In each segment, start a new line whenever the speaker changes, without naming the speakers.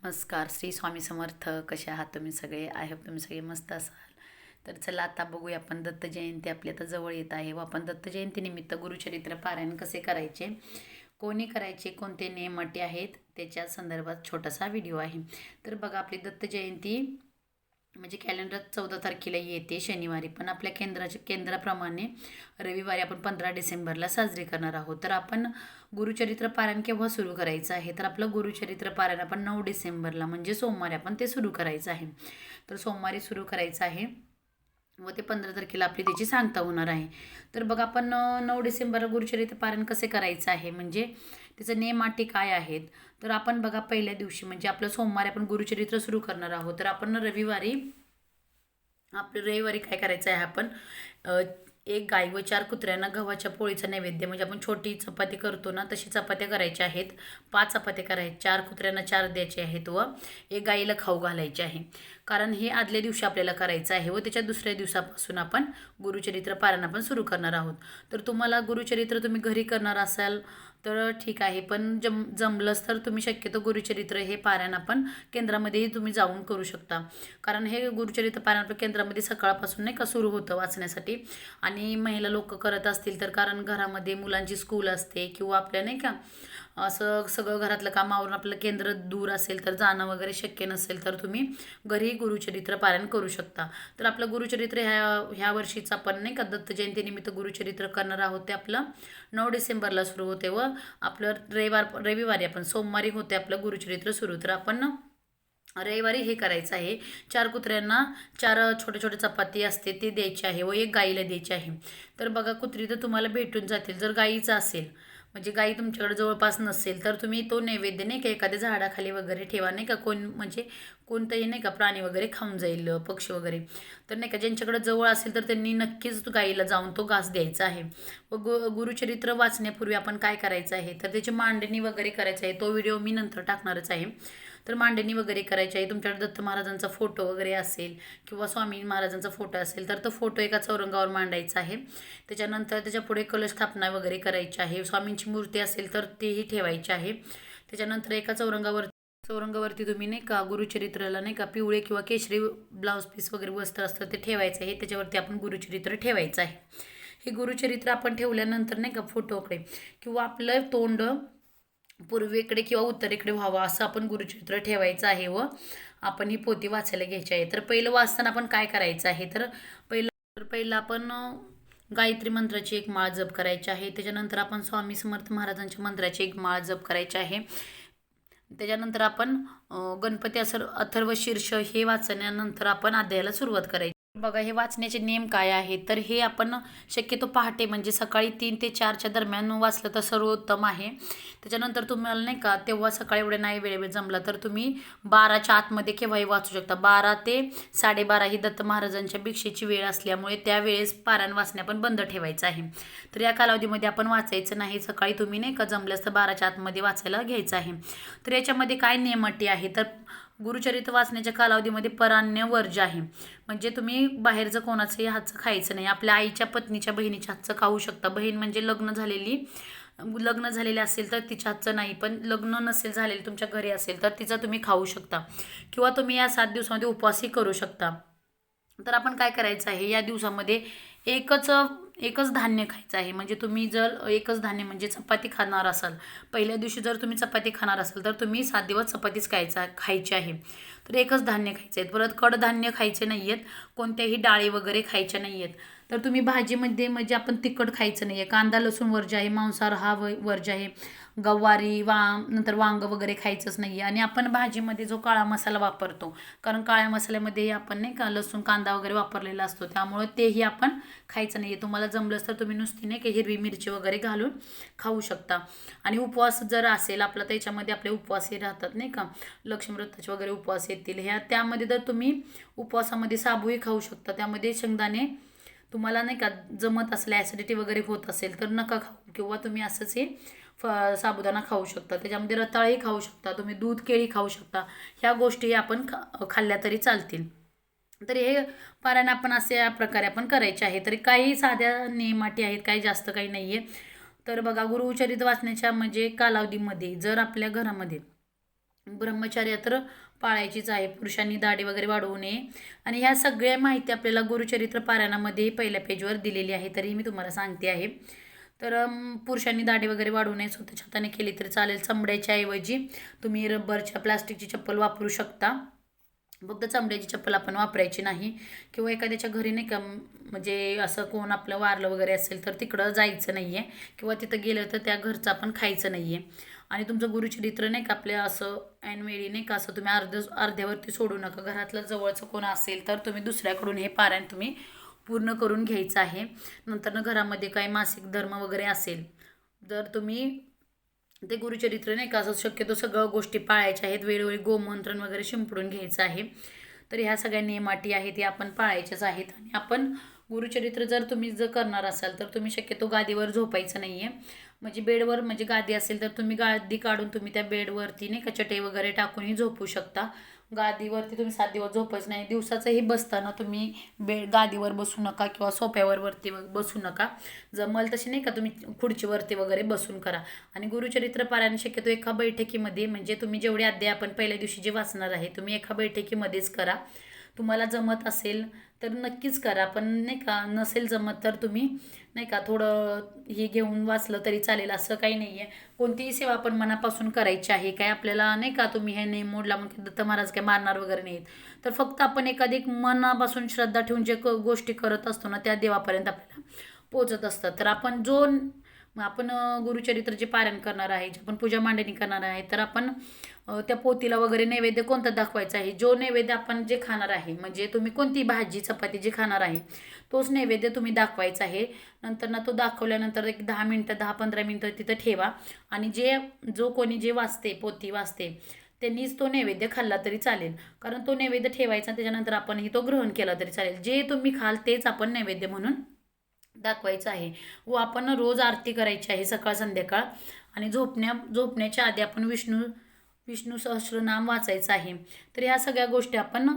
नमस्कार. श्री स्वामी समर्थ. कसे आहात तुम्ही सगळे? आय होप तुम्ही सगळे मस्त असाल. तर चला आता बघूया, आपण दत्त जयंती आपली आता जवळ येत आहे व आपण दत्त जयंतीनिमित्त गुरुचरित्र पारायण कसे करायचे, कोणी करायचे, कोणते नियम अटी आहेत, त्याच्या संदर्भात छोटासा व्हिडिओ आहे. तर बघा, आपली दत्त जयंती म्हणजे कॅलेंडर 14 तारखेला येते शनिवारी, पण आपल्या केंद्राप्रमाणे रविवारी आपण 15 डिसेंबरला साजरी करणार आहोत. तर आपण गुरुचरित्र पारायण केव्हा सुरू करायचं आहे, तर आपलं गुरुचरित्र पारायण आपण 9 डिसेंबरला म्हणजे सोमवारी आपण ते सुरू करायचं आहे. तर सोमवारी सुरू करायचं आहे व ते 15 तारखेला आपली त्याची सांगता होणार आहे. तर बघा, आपण 9 डिसेंबरला गुरुचरित्र पारायण कसे करायचं आहे, म्हणजे त्याचं नियम अटी काय आहेत. तर आपण बघा, पहिल्या दिवशी म्हणजे आपलं सोमवारी आपण गुरुचरित्र सुरू करणार आहोत. तर आपण रविवारी काय करायचं आहे, आपण एक गाय व 4 कुत्र्यांना गव्हाच्या पोळीचा नैवेद्य, म्हणजे आपण छोटी चपाती करतो ना, तशी चपात्या करायच्या आहेत. 5 चपात्या करायच्या, 4 कुत्र्यांना 4 द्यायचे आहेत व एक गाईला खाऊ घालायचे आहे. कारण हे आदल्या दिवशी आपल्याला करायचं आहे व त्याच्या दुसऱ्या दिवसापासून आपण गुरुचरित्र पारायण आपण सुरू करणार आहोत. तर तुम्हाला गुरुचरित्र तुम्ही घरी करणार असाल तर ठीक आहे, पण जमलंच तर तुम्ही शक्यतो गुरुचरित्र हे पारायण आपण केंद्रामध्येही तुम्ही जाऊन करू शकता. कारण हे गुरुचरित्र पारायण आपल्या केंद्रामध्ये सकाळपासून नाही का सुरू होतं वाचण्यासाठी. आणि महिला लोक करत असतील तर, कारण घरामध्ये मुलांची स्कूल असते किंवा आपल्या नाही का असं सगळं घरातलं कामावरून आपलं केंद्र दूर असेल तर जाणं वगैरे शक्य नसेल, तर तुम्ही घरी गुरुचरित्र पारायण करू शकता. तर आपलं गुरुचरित्र ह्या वर्षीचं आपण नाही का दत्त जयंतीनिमित्त गुरुचरित्र करणार आहोत, ते आपलं 9 डिसेंबरला सुरू होते व आपलं रविवारी आपण सोमवारी होते आपलं गुरुचरित्र सुरू. तर आपण रविवारी हे करायचं आहे, 4 कुत्र्यांना 4 छोटे छोटे चपाती असते ते द्यायचे आहे व एक गाईला द्यायची आहे. तर बघा, कुत्री तर तुम्हाला भेटून जातील. जर गाईचं असेल, म्हणजे गाई तुमच्याकडे जवळपास नसेल, तर तुम्ही तो नैवेद्य नाही का एखाद्या झाडाखाली वगैरे ठेवा, नाही का म्हणजे कोणतंही नाही का प्राणी वगैरे खाऊन जाईल, पक्षी वगैरे. तर नाही का ज्यांच्याकडे जवळ असेल तर त्यांनी नक्कीच गाईला जाऊन तो घास द्यायचा आहे. व गुरुचरित्र वाचण्यापूर्वी आपण काय करायचं आहे, तर त्याची मांडणी वगैरे करायचं आहे. तो व्हिडिओ मी नंतर टाकणारच आहे. तर मांडणी वगैरे करायची आहे. तुमच्याकडे दत्त महाराजांचा फोटो वगैरे असेल किंवा स्वामी महाराजांचा फोटो असेल तर तो फोटो एका चौरंगावर मांडायचा आहे. त्याच्यानंतर त्याच्या पुढे कलश स्थापना वगैरे करायची आहे. स्वामींची मूर्ती असेल तर तेही ठेवायची आहे. त्याच्यानंतर एका चौरंगावरती तुम्ही नाही का गुरुचरित्राला नाही का पिवळे किंवा केशरी ब्लाऊज पीस वगैरे वस्त्र असतं ते ठेवायचं आहे. त्याच्यावरती आपण गुरुचरित्र ठेवायचं आहे. हे गुरुचरित्र आपण ठेवल्यानंतर नाही का फोटोकडे किंवा आपलं तोंड पूर्वेकडे किंवा उत्तरेकडे व्हावं असं आपण गुरुचरित्र ठेवायचं आहे व आपण ही पोथी वाचायला घ्यायची आहे. तर पहिलं वाचताना आपण काय करायचं आहे, तर पहिलं आपण गायत्री मंत्राची एक माळ जप करायची आहे. त्याच्यानंतर आपण स्वामी समर्थ महाराजांच्या मंत्राची एक माळ जप करायची आहे. त्याच्यानंतर आपण गणपती अथर्व शीर्ष हे वाचण्यानंतर आपण अध्यायाला सुरुवात करायची. बघा, हे वाचण्याचे नियम काय आहेत, तर हे आपण शक्यतो पहाटे म्हणजे सकाळी 3 ते 4च्या दरम्यान वाचलं तर सर्वोत्तम आहे. त्याच्यानंतर तुम्हाला नाही का तेव्हा सकाळी एवढे नाही वेळेवर जमला तर तुम्ही 12च्या आतमध्ये केव्हाही वाचू शकता. 12 ते 12:30 ही दत्त महाराजांच्या भिक्षेची वेळ असल्यामुळे त्यावेळेस पारायण वाचणे आपण बंद ठेवायचं आहे. तर या कालावधीमध्ये आपण वाचायचं नाही. सकाळी तुम्ही नाही का जमल्यास तर 12च्या आतमध्ये वाचायला घ्यायचं आहे. तर याच्यामध्ये काय नियम अटी आहे, तर गुरुचरित्र वाचण्याच्या कालावधीमध्ये पराण्य वर्ज आहे. म्हणजे तुम्ही बाहेरचं कोणाचंही हातचं खायचं नाही. आपल्या आईच्या पत्नीच्या बहिणीच्या हातचं खाऊ शकता. बहीण म्हणजे लग्न झालेले असेल तर तिच्या हातचं नाही, पण लग्न नसेल झालेलं तुमच्या घरी असेल तर तिचं तुम्ही खाऊ शकता. किंवा तुम्ही या 7 दिवसामध्ये उपवासही करू शकता. तर आपण काय करायचं आहे, या दिवसामध्ये एकच धान्य खायचं आहे. म्हणजे तुम्ही जर एकच धान्य म्हणजे चपाती खाणार असाल, पहिल्या दिवशी जर तुम्ही चपाती खाणार असाल तर तुम्ही 7 दिवस चपातीच खायची आहे. तर एकच धान्य खायचं आहे. परत कडधान्य खायचे नाही आहेत, कोणत्याही डाळी वगैरे खायच्या नाही आहेत. तर तुम्ही भाजीमध्ये म्हणजे आपण तिखट खायचं नाही आहे. कांदा लसूण वर्ज आहे, मांसाहार हा वर्ज आहे. गवारी नंतर वांग वगैरे खायचंच नाही आहे. आणि आपण भाजीमध्ये जो काळा मसाला वापरतो, कारण काळ्या मसाल्यामध्ये आपण नाही का लसूण कांदा वगैरे वापरलेला असतो, त्यामुळे तेही आपण खायचं नाही आहे. तुम्हाला जमलंच तर तुम्ही नुसती नाही की हिरवी मिरची वगैरे घालून खाऊ शकता. आणि उपवास जर असेल आपला, त्याच्यामध्ये आपले उपवासही राहतात नाही का, लक्ष्मीव्रताचे वगैरे उपवास येतील त्यामध्ये तर तुम्ही उपवासामध्ये साबूही खाऊ शकता. त्यामध्ये शेंगदाणे तुम्हाला नाही का जमत असल्या ॲसिडिटी वगैरे होत असेल तर नका खाऊ, किंवा तुम्ही असंच हे साबुदाणा खाऊ शकता. त्याच्यामध्ये रताळी खाऊ शकता, तुम्ही दूध केळी खाऊ शकता. ह्या गोष्टी आपण खाल्ल्या तरी चालतील. तर हे पारायण आपण असे या प्रकारे आपण करायचे आहे. तरी काही साध्या नियमाटी आहेत, काही जास्त काही नाही आहे. तर बघा, गुरुचरित्र वाचण्याच्या म्हणजे कालावधीमध्ये जर आपल्या घरामध्ये ब्रह्मचर्य तर पाळायचीच आहे. पुरुषांनी दाढी वगैरे वाढवू नये. आणि ह्या सगळ्या माहिती आपल्याला गुरुचरित्र पारायणामध्ये पहिल्या पेजवर दिलेली आहे, तरीही मी तुम्हाला सांगते आहे. तर पुरुषांनी दाढी वगैरे वाढवू नये. स्वतःच्या हाताने केली तरी चालेल. चमड्याच्या ऐवजी तुम्ही रबरच्या प्लास्टिकची चप्पल वापरू शकता. फक्त चमड्याची चप्पल आपण वापरायची नाही. किंवा एखाद्याच्या घरी नाही का म्हणजे असं कोण आपलं वारलं वगैरे असेल तर तिकडं जायचं नाही आहे. किंवा तिथं गेलं तर त्या घरचं आपण खायचं नाही आहे. आणि तुमचं गुरुचरित्र नाही का आपल्या असं ऐनवेळी नाही का असं तुम्ही अर्ध्यावरती सोडू नका. घरातलं जवळचं कोण असेल तर तुम्ही दुसऱ्याकडून हे पारायण तुम्ही पूर्ण करून घ्यायचं आहे. नंतर घरामध्ये काही मासिक धर्म वगैरे असेल जर तुम्ही ते गुरुचरित्र नाही का असं शक्यतो सगळं गोष्टी पाळायच्या आहेत. वेळोवेळी गोमंत्रण वगैरे शिंपडून घ्यायचं आहे. तर ह्या सगळ्या नियमाटी आहेत या आपण पाळायच्याच आहेत. आणि आपण गुरुचरित्र जर तुम्ही करणार असाल तर तुम्ही शक्यतो गादीवर झोपायचं नाही आहे. म्हणजे बेडवर म्हणजे गादी असेल तर तुम्ही गादी काढून तुम्ही त्या बेडवरती नाही का चटई वगैरे टाकूनही झोपू शकता. गादीवरती तुम्ही 7 दिवस झोपायचं नाही. दिवसाचंही बसताना तुम्ही गादीवर बसू नका किंवा सोफ्यावरती बसू नका. जमल तशी नाही का तुम्ही खुर्चीवरती वगैरे बसून करा. आणि गुरुचरित्र पारायण शक्यतो एका बैठकीमध्ये म्हणजे तुम्ही जेवढे अध्याय आपण पहिल्या दिवशी जे वाचणार आहे तुम्ही एका बैठकीमध्येच करा. तुम्हाला जमत असेल तर नक्कीच करा. पण नाही का नसेल जमत तर तुम्ही नाही का थोडं हे घेऊन वाचलं तरी चालेल. असं काही नाही आहे. कोणतीही सेवा आपण मनापासून करायची आहे. काय आपल्याला नाही का तुम्ही हे नेम मोडला म्हणून दत्त महाराज काय मारणार वगैरे नाहीत. तर फक्त आपण एखादी मनापासून श्रद्धा ठेवून जे गोष्टी करत असतो ना त्या देवापर्यंत आपल्याला पोचत असतात. तर आपण गुरुचरित्र जे पारायण करणार आहे जे आपण पूजा मांडणी करणार आहे तर आपण त्या पोतीला वगैरे नैवेद्य कोणता दाखवायचा आहे. जो नैवेद्य आपण जे खाणार आहे म्हणजे तुम्ही कोणती भाजी चपाती जे खाणार आहे तोच नैवेद्य तुम्ही दाखवायचा आहे. नंतर तो दाखवल्यानंतर एक 10 मिनटं 10-15 मिनटं तिथं ठेवा. आणि जो कोणी जे वाचते पोती वाचते त्यांनीच तो नैवेद्य खाल्ला तरी चालेल. कारण तो नैवेद्य ठेवायचा त्याच्यानंतर आपणही तो ग्रहण केला तरी चालेल. जे तुम्ही खाल तेच आपण नैवेद्य म्हणून दाखवायचं आहे. व आपण रोज आरती करायची आहे सकाळ संध्याकाळ. आणि झोपण्याच्या आधी आपण विष्णू सहस्रनाम वाचायचं आहे. तर ह्या सगळ्या गोष्टी आपण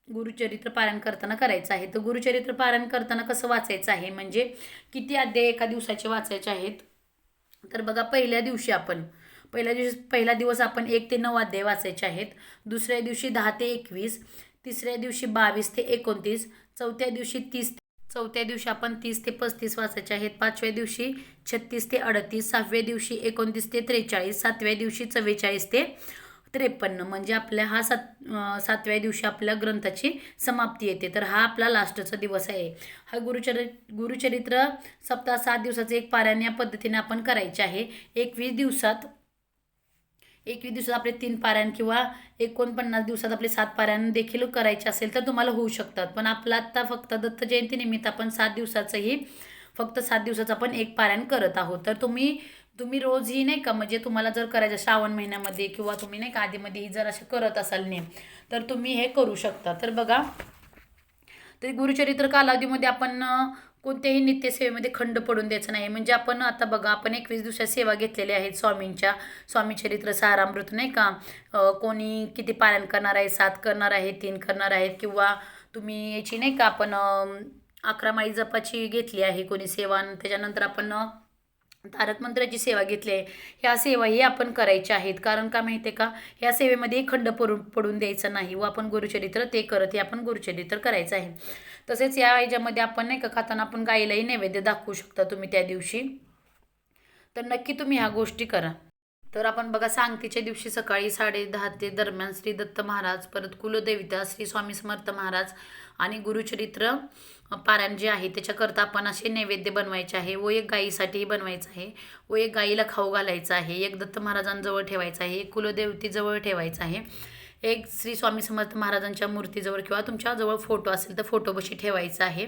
गुरुचरित्र पारायण करताना करायचं आहे. तर गुरुचरित्र पारायण करताना कसं वाचायचं आहे म्हणजे किती अध्याय एका दिवसाचे वाचायचे आहेत. तर बघा पहिला दिवस आपण 1 ते 9 अध्याय वाचायचे आहेत. दुसऱ्या दिवशी 10 ते 21, तिसऱ्या दिवशी 22 ते 29, चौथ्या दिवशी आपण 30 ते 35 वाचायचे आहेत. 5व्या दिवशी 36 ते 38, 6व्या दिवशी 29 ते 43, 7व्या दिवशी 44 ते 53. म्हणजे आपल्या हा 7व्या दिवशी आपल्या ग्रंथाची समाप्ती येते. तर हा आपला लास्टचा दिवस आहे. हा गुरुचरित्र सप्ताह 7 दिवसाचे एक पारायण या पद्धतीने आपण करायचे आहे. 21 दिवसात आपले 3 पारायण किंवा 49 दिवसात आपले 7 पारायण देखील करायचे असेल तर तुम्हाला होऊ शकतात. पण आपला आत्ता फक्त दत्त जयंतीनिमित्त आपण 7 दिवसाचं आपण एक पारायण करत आहोत. तर तुम्ही रोजही नाही का म्हणजे तुम्हाला जर करायचं श्रावण महिन्यामध्ये किंवा तुम्ही नाही का आधीमध्येही जर असे करत असाल नेम तर तुम्ही हे करू शकता. तर बघा तर गुरुचरित्र कालावधीमध्ये आपण कोणत्याही नित्यसेवेमध्ये खंड पडून द्यायचं नाही. म्हणजे आपण आता बघा आपण 21 दिवसात सेवा घेतलेल्या आहेत स्वामी चरित्र सारामृत नाही का. कोणी किती पारायण करणार आहे 7 करणार आहे 3 करणार आहेत किंवा तुम्ही याची नाही का आपण 11 माळी जपाची घेतली आहे कोणी सेवा. त्याच्यानंतर आपण तारक मंत्राची सेवा घेतली आहे. ह्या सेवाही आपण करायच्या आहेत. कारण का माहिती आहे का ह्या सेवेमध्ये खंड पडून द्यायचं नाही. व आपण गुरुचरित्र ते करत हे आपण गुरुचरित्र करायचं आहे. तसेच या ह्याच्यामध्ये आपण नाही का खाताना आपण गाईलाही नैवेद्य दाखवू शकता तुम्ही त्या दिवशी. तर नक्की तुम्ही ह्या गोष्टी करा. तर आपण बघा सांगतेच्या दिवशी सकाळी 10:30 ते दरम्यान श्री दत्त महाराज परत कुलदेविता श्री स्वामी समर्थ महाराज आणि गुरुचरित्र पारायण जे आहे त्याच्याकरता आपण असे नैवेद्य बनवायचे आहे. व एक गाईसाठीही बनवायचं आहे व एक गाईला खाऊ घालायचं आहे. एक दत्त महाराजांजवळ ठेवायचं आहे. एक कुलदेवतीजवळ ठेवायचं आहे. एक श्री स्वामी समर्थ महाराजांच्या मूर्तीजवळ किंवा तुमच्याजवळ फोटो असेल तर फोटोपाशी ठेवायचं आहे.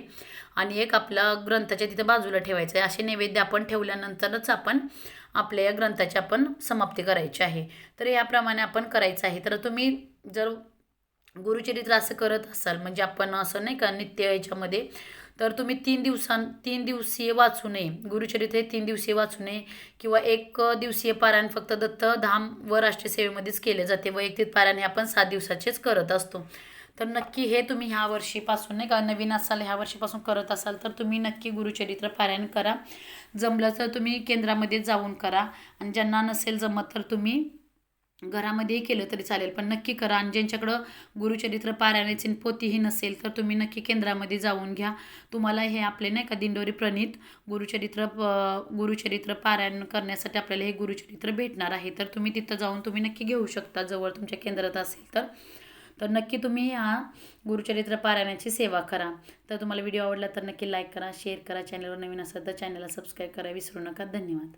आणि एक आपला ग्रंथाच्या तिथं बाजूला ठेवायचं आहे. असे नैवेद्य आपण ठेवल्यानंतरच आपण आपल्या या ग्रंथाची आपण समाप्ती करायची आहे. तर याप्रमाणे आपण करायचं आहे. तर तुम्ही जर गुरुचरित्र असं करत असाल म्हणजे आपण असं नाही का नित्य याच्यामध्ये तर तुम्ही 3 दिवसीय वाचू नये. गुरुचरित्र हे 3 दिवसीय वाचू नये किंवा 1 दिवसीय पारायण फक्त दत्तधाम व राष्ट्रीय सेवेमध्येच केले जाते. वैयक्तिक पारायण हे आपण 7 दिवसाचेच करत असतो. तर नक्की हे तुम्ही ह्या वर्षीपासून नाही का नवीन असाल ह्या वर्षीपासून करत असाल तर तुम्ही नक्की गुरुचरित्र पारायण करा. जमलं तर तुम्ही केंद्रामध्ये जाऊन करा. आणि ज्यांना नसेल जमत तर तुम्ही घरामध्येही केलं तरी चालेल, पण नक्की करा. आणि ज्यांच्याकडं गुरुचरित्र पारायणाची पोथीही नसेल तर तुम्ही नक्की केंद्रामध्ये जाऊन घ्या. तुम्हाला हे आपले नाही का दिंडोरी प्रणीत गुरुचरित्र पारायण करण्यासाठी आपल्याला हे गुरुचरित्र भेटणार आहे. तर तुम्ही तिथं जाऊन तुम्ही नक्की घेऊ शकता, जवळ तुमच्या केंद्रात असेल तर. तर नक्की तुम्ही ह्या गुरुचरित्र पारायणाची सेवा करा. तर तुम्हाला व्हिडिओ आवडला तर नक्की लाईक करा, शेअर करा. चॅनलवर नवीन असेल तर चॅनलला सबस्क्राईब करा विसरू नका. धन्यवाद.